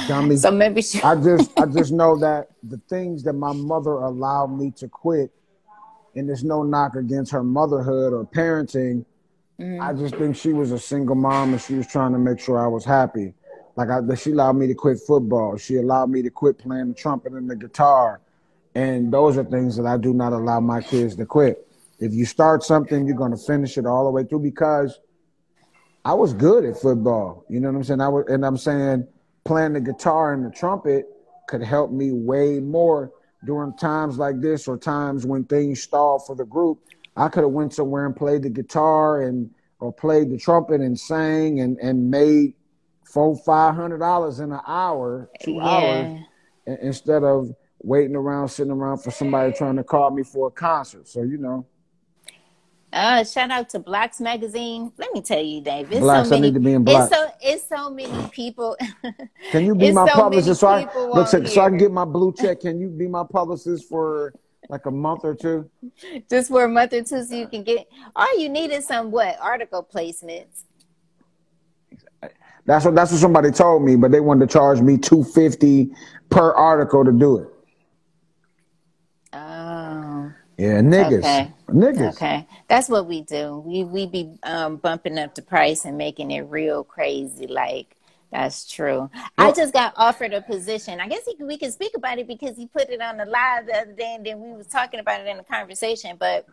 Dummy. So maybe I just know that the things that my mother allowed me to quit. And there's no knock against her motherhood or parenting. I just think she was a single mom and she was trying to make sure I was happy. Like she allowed me to quit football. She allowed me to quit playing the trumpet and the guitar. And those are things that I do not allow my kids to quit. If you start something, you're going to finish it all the way through because I was good at football. You know what I'm saying? Playing the guitar and the trumpet could help me way more during times like this or times when things stall for the group. I could have went somewhere and played the guitar or played the trumpet and sang and made $400-$500 in an hour, 2 hours, instead of sitting around for somebody trying to call me for a concert. So, you know. Shout out to Blacks Magazine. Let me tell you, Dave. Blacks, I need to be in Blacks. It's so many people. Can you be my publicist so I can get my blue check? Can you be my publicist for like a month or two? Just for a month or two so you can get. All you need is some article placements. That's what somebody told me, but they wanted to charge me $250 per article to do it. Oh. Yeah, niggas. Okay. Niggas. Okay. That's what we do. We be bumping up the price and making it real crazy. Like, that's true. Well, I just got offered a position. I guess we can speak about it because he put it on the live the other day and then we was talking about it in the conversation. But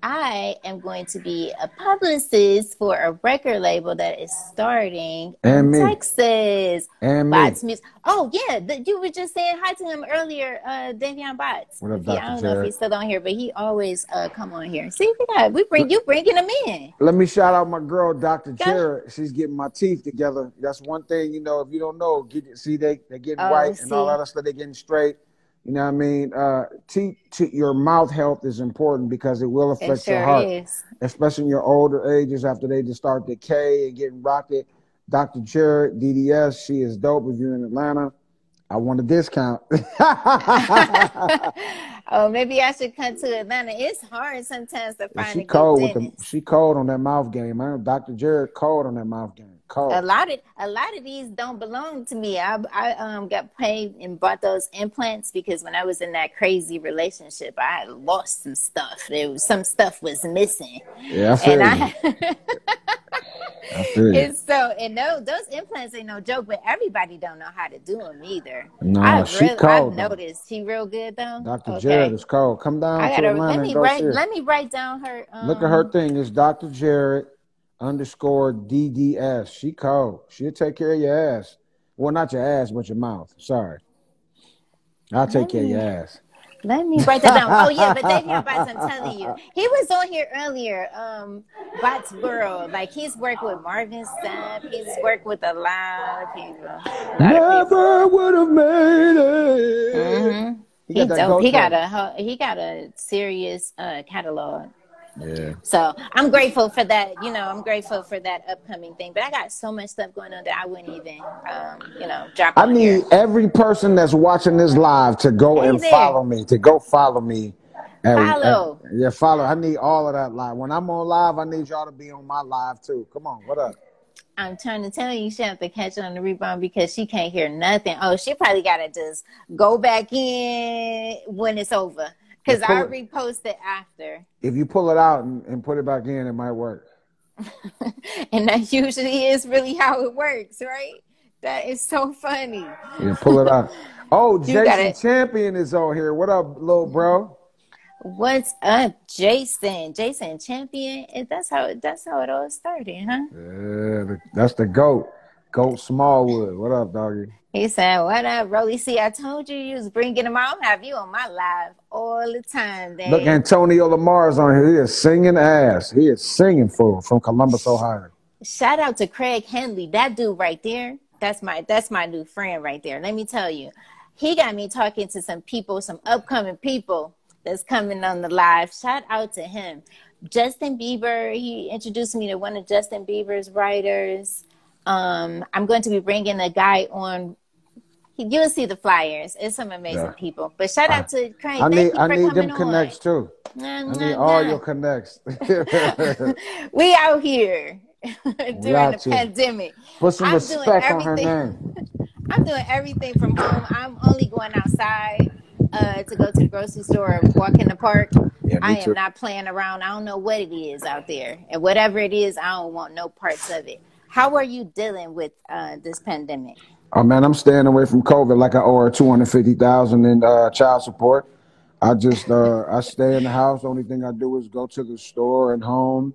I am going to be a publicist for a record label that is starting in Texas. And Bots Music. Oh, yeah. You were just saying hi to him earlier, Davion Bots. What up, Dr. I don't Jared? know if he's still on here, but he always come on here. See, you bringing him in. Let me shout out my girl, Dr. Jared. She's getting my teeth together. That's one thing, you know, if you don't know, they're getting white and all that other stuff, they're getting straight. You know what I mean? Your mouth health is important because it will affect your heart, especially in your older ages after they just start decay and getting rocket. Dr. Jared, DDS, she is dope. If you're in Atlanta, I want a discount. Oh, maybe I should come to Atlanta. It's hard sometimes to find she cold she cold on that mouth game. I know Dr. Jared cold on that mouth game. Cold. A lot of these don't belong to me. I got paid and bought those implants because when I was in that crazy relationship, I had lost some stuff. Some stuff was missing. Yeah, I feel I feel you. Those implants ain't no joke, but everybody don't know how to do them either. No, I've noticed. She real good though. Dr. Jared is cold. Come down to Atlanta and go see her. Let me write down her. Look at her thing. It's Dr. Jared. underscore DDS. She cold. She'll take care of your ass. Well, not your ass, but your mouth. Sorry. I'll take care of your ass. Let me write that down. Oh yeah, but Davion Bots, I'm telling you, he was on here earlier. Bots World, like he's worked with Marvin Sapp, he's worked with a lot of people. Never would have made it. Mm-hmm. He dope. He got a serious catalog. Yeah. So I'm grateful for that. You know, I'm grateful for that upcoming thing. But I got so much stuff going on that I wouldn't even, drop. I need every person that's watching this live to go and follow me. To go follow me. Follow. Follow. I need all of that live. When I'm on live, I need y'all to be on my live too. Come on, what up? I'm trying to tell you, she have to catch on the rebound because she can't hear nothing. Oh, she probably got to just go back in when it's over. Because I repost it after. If you pull it out and put it back in, it might work. And that usually is really how it works, right? That is so funny. Yeah, pull it out. Oh, Jason Champion is on here. What up, little bro? What's up, Jason? Jason Champion? That's how it all started, huh? Yeah, that's the GOAT. GOAT Smallwood. What up, doggy? He said, what up, Rolly? See, I told you was bringing him out. I'll have you on my live all the time, Dave. Look, Antonio Lamar's on here. He is singing ass. He is singing from Columbus, Ohio. Shout out to Craig Henley. That dude right there, that's my new friend right there. Let me tell you, he got me talking to some people, some upcoming people that's coming on the live. Shout out to him. Justin Bieber, he introduced me to one of Justin Bieber's writers. I'm going to be bringing a guy on. You'll see the flyers. It's some amazing people. But shout out to Craig. I need them connects too. I need all your connects. We out here during the pandemic. Put some respect on her name. I'm doing everything from home. I'm only going outside to go to the grocery store or walk in the park. Yeah, I am not playing around. I don't know what it is out there. And whatever it is, I don't want no parts of it. How are you dealing with this pandemic? Oh man, I'm staying away from COVID like I owe her $250,000 in child support. I just I stay in the house. The only thing I do is go to the store and home.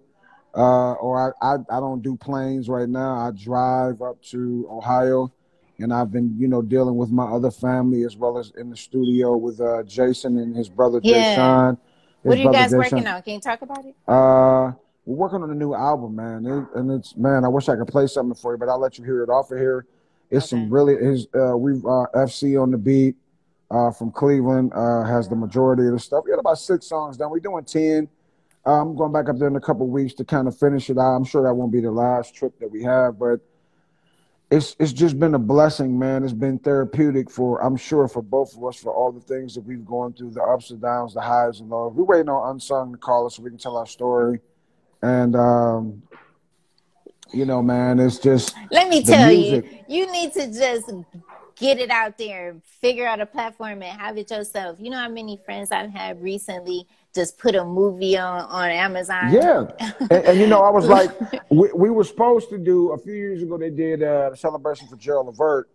Or I don't do planes right now. I drive up to Ohio, and I've been dealing with my other family as well as in the studio with Jason and his brother Jason. What are you guys working on? Can you talk about it? We're working on a new album, man, I wish I could play something for you, but I'll let you hear it off of here. It's some really we've FC on the beat from Cleveland has the majority of the stuff. We got about 6 songs done. We're doing 10. I'm going back up there in a couple of weeks to kind of finish it out. I'm sure that won't be the last trip that we have, but it's just been a blessing, man. It's been therapeutic I'm sure for both of us, for all the things that we've gone through, the ups and downs, the highs and lows. We're waiting on Unsung to call us so we can tell our story. And, man, it's just. Let me tell you, you need to just get it out there, figure out a platform and have it yourself. You know how many friends I've had recently just put a movie on Amazon? Yeah. and I was like, we were supposed to do, a few years ago, they did a celebration for Gerald Levert,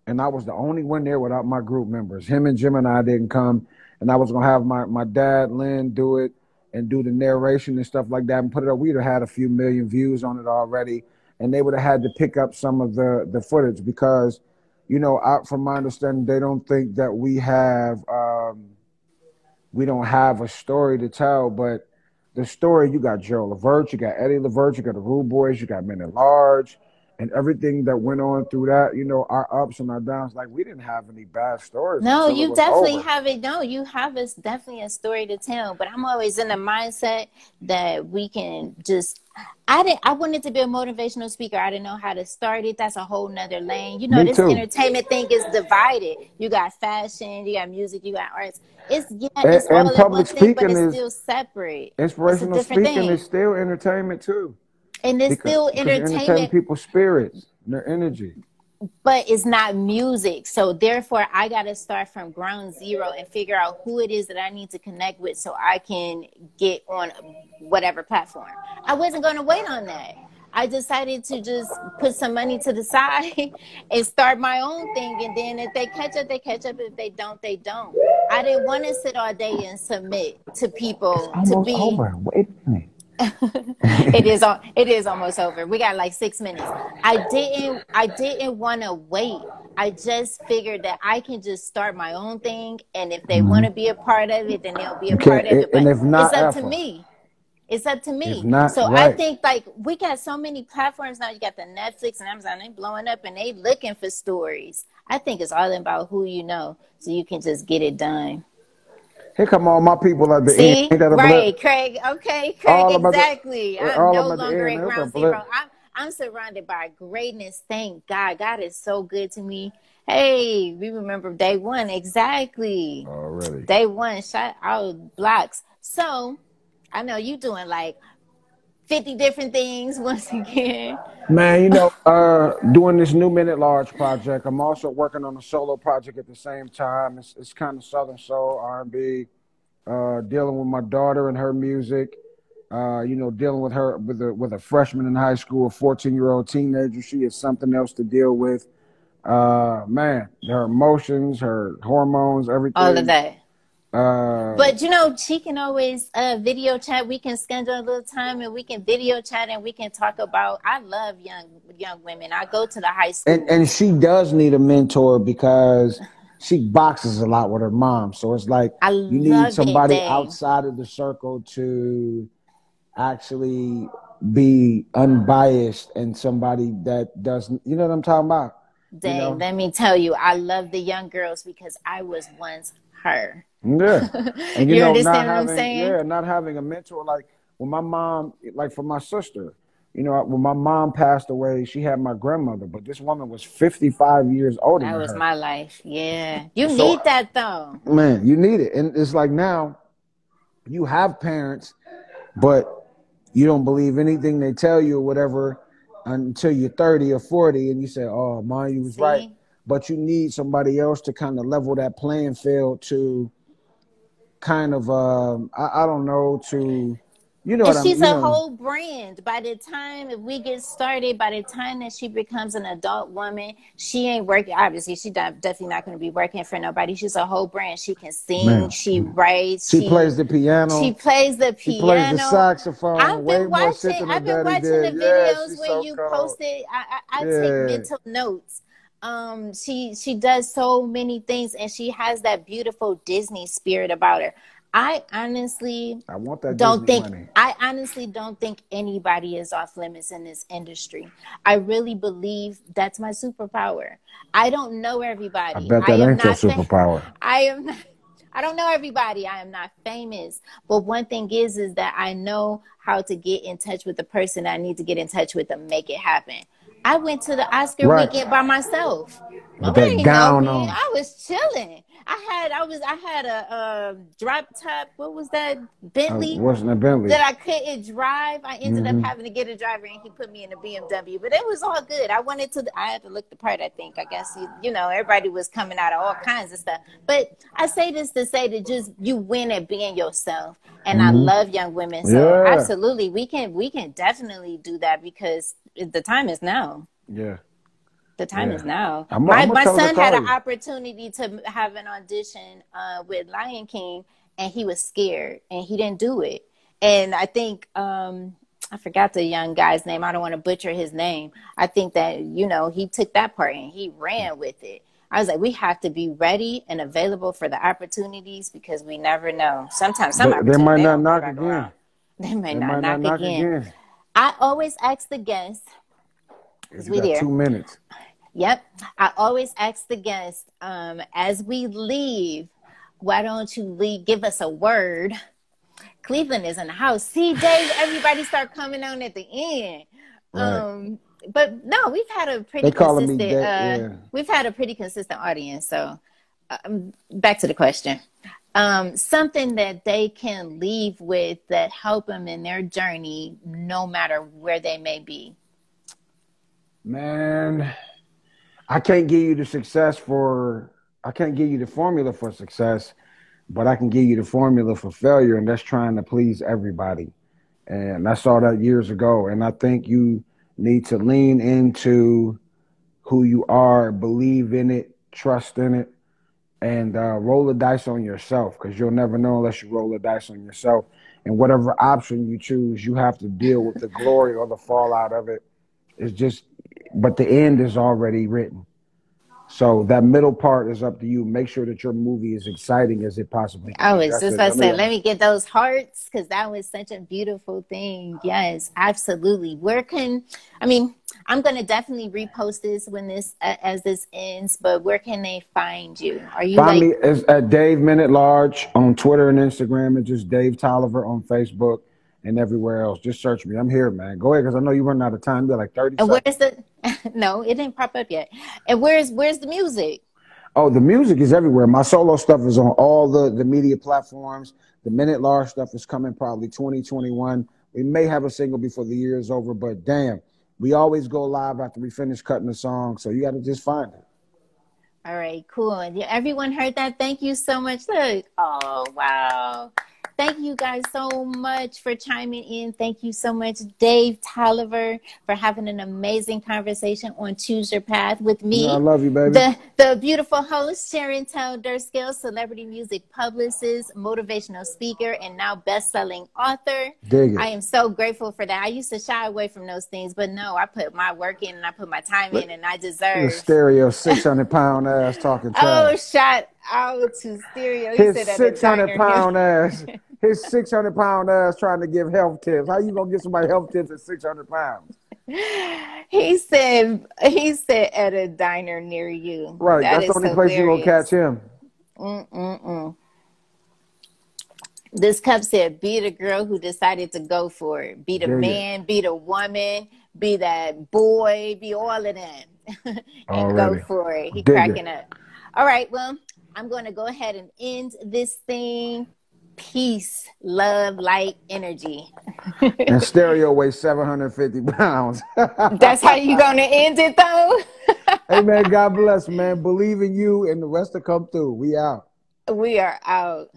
and I was the only one there without my group members. Him and Jim and I didn't come, and I was going to have my dad, Lynn, do it and do the narration and stuff like that and put it up. We'd have had a few million views on it already, and they would have had to pick up some of the footage because, from my understanding, they don't think that we don't have a story to tell, but the story, you got Gerald Levert, you got Eddie Levert, you got the Rude Boys, you got Men at Large, and everything that went on through that, our ups and our downs, like we didn't have any bad stories. No, you definitely have it. No, you have definitely a story to tell, but I'm always in the mindset that we can just, I wanted to be a motivational speaker. I didn't know how to start it. That's a whole nother lane. This entertainment thing is divided. You got fashion, you got music, you got arts. It's all public speaking, but it's still separate. Inspirational speaking is still entertainment too. And it's still entertainment. People's spirits, their energy. But it's not music. So therefore, I got to start from ground zero and figure out who it is that I need to connect with so I can get on whatever platform. I wasn't going to wait on that. I decided to just put some money to the side and start my own thing. And then if they catch up, they catch up. If they don't, they don't. I didn't want to sit all day and submit to people to be. Over. Wait a minute. It is almost over. We got like 6 minutes. I didn't want to wait. I just figured that I can just start my own thing, and if they want to be a part of it, then they'll be a part of it. And But if it's not, up to effort. me. It's up to If me. not, So I right. think like we got so many platforms now. You got the Netflix and Amazon, they blowing up and they looking for stories. I think it's all about who you know, so you can just get it done. Here come all my people at the end. See, Ain't that a blip? right, Craig. Okay, Craig. All of them Exactly. I'm all of no them at the longer end. at That's a ground blip. zero. I'm surrounded by greatness. Thank God. God is so good to me. Hey, we remember day one. Exactly. Already. Day one. Shout out blocks. So I know you doing like 50 different things once again. Man, you know, doing this New Minute Large project. I'm also working on a solo project at the same time. It's kind of Southern soul, R&B, dealing with my daughter and her music. You know, dealing with her with a freshman in high school, a 14-year-old teenager. She is something else to deal with. Man, her emotions, her hormones, All of everything. that. But you know, she can always video chat. We can schedule a little time and we can video chat and we can talk about. I love young women. I go to the high school. And she does need a mentor because she boxes a lot with her mom. So it's like I you need love it, somebody dang. outside of the circle to actually be unbiased and somebody that doesn't, you know what I'm talking about? You Dang, know? let me tell you, I love the young girls because I was once her. Yeah. And you You know, understand what I'm saying? not having a mentor like when my mom, like for my sister, you know, when my mom passed away, she had my grandmother, but this woman was 55 years older That than was her. my life. Yeah. You So, need that though. man, you need it. And it's like now you have parents, but you don't believe anything they tell you or whatever until you're 30 or 40 and you say, oh, mom, you was right. See? But you need somebody else to kind of level that playing field to kind of, I don't know, to, you know And what I'm, she's you a know, whole brand. By the time if we get started, by the time that she becomes an adult woman, she ain't working. Obviously, she definitely not going to be working for nobody. She's a whole brand. She can sing. man, She writes. she plays the She piano. plays the She plays the piano. saxophone way more shit than her I've been daddy watching the did. Yeah, videos she's when so you cold. posted. I take Yeah. mental notes. She does so many things, and she has that beautiful Disney spirit about her. I honestly I want that don't Disney think money. I honestly don't think anybody is off limits in this industry. I really believe that's my superpower. I don't know I everybody. bet that ain't your superpower. I am not I don't know everybody. I am not famous. But one thing is that I know how to get in touch with the person I need to get in touch with to make it happen. I went to the Oscar Right. weekend by myself. With that Nobody know gown me. on. I was chilling. I had a drop top. What was that? Bentley Wasn't a Bentley. that I couldn't drive. I ended up having to get a driver, and he put me in a BMW. But it was all good. I had to look the part. I think. I guess you know everybody was coming out of all kinds of stuff. But I say this to say that just you win at being yourself, and I love young women. So Yeah. absolutely, we can definitely do that because the time is now. Yeah. The time is now. I'm My tell her to son had call an you. opportunity to have an audition with Lion King, and he was scared, and he didn't do it. And I think I forgot the young guy's name. I don't want to butcher his name. I think that he took that part and he ran with it. I was like, we have to be ready and available for the opportunities because we never know. Sometimes some They opportunities might they not don't come knock back again. around. They may They not might not knock again. I always ask the guests. You got 2 minutes. Yep. I always ask the guests, as we leave, why don't you give us a word? Cleveland is in the house. See, Dave, everybody start coming on at the end. Right. But no, we've had a pretty They calling consistent me yeah. We've had a pretty consistent audience. So back to the question. Something that they can leave with that help them in their journey, no matter where they may be. Man, I can't give you the formula for success, but I can give you the formula for failure, and that's trying to please everybody. And I saw that years ago. And I think you need to lean into who you are, believe in it, trust in it, and roll the dice on yourself because you'll never know unless you roll the dice on yourself. and whatever option you choose, you have to deal with the glory or the fallout of it. It's just, but the end is already written. So that middle part is up to you. Make sure that your movie is exciting as it possibly can. I was just about to say, let me get those hearts, because that was such a beautiful thing. Yes, absolutely. I'm going to definitely repost this when as this ends, but where can they find you? Are you find me at Dave Minute Large on Twitter and Instagram, and just Dave Tolliver on Facebook and everywhere else. Just search me. I'm here, man. Go ahead, because I know you're running out of time. You got like 30 seconds. Where's the no, it didn't pop up yet. And where's the music? Oh, the music is everywhere. My solo stuff is on all the media platforms. The Minute Large stuff is coming probably 2021. We may have a single before the year is over, but damn, we always go live after we finish cutting the song. So you got to just find it. All right, cool. Everyone heard that? Thank you so much. Look, oh, wow. Thank you guys so much for chiming in. Thank you so much, Dave Tolliver, for having an amazing conversation on Choose Your Path with me. I love you, baby. The beautiful host, Sherontelle Dirskell, celebrity music publicist, motivational speaker, and now best-selling author. Dig it. I am so grateful for that. I used to shy away from those things, but no, I put my work in and I put my time in, and I deserve. The stereo 600-pound ass talking trash. Oh, shout out to Stereo. His 600-pound ass. His 600-pound ass trying to give health tips. How you gonna get somebody health tips at 600 pounds? He said at a diner near you. Right, that's the only place you're gonna catch him. This cup said, be the girl who decided to go for it. Be the man, be the woman, be that boy, be all of them. And go for it. He cracking up. All right, well, I'm going to go ahead and end this thing. Peace, love, light, energy. And Stereo weighs 750 pounds. That's how you going to end it, though? Hey, man, God bless, man. Believe in you, and the rest will come through. We out. We are out.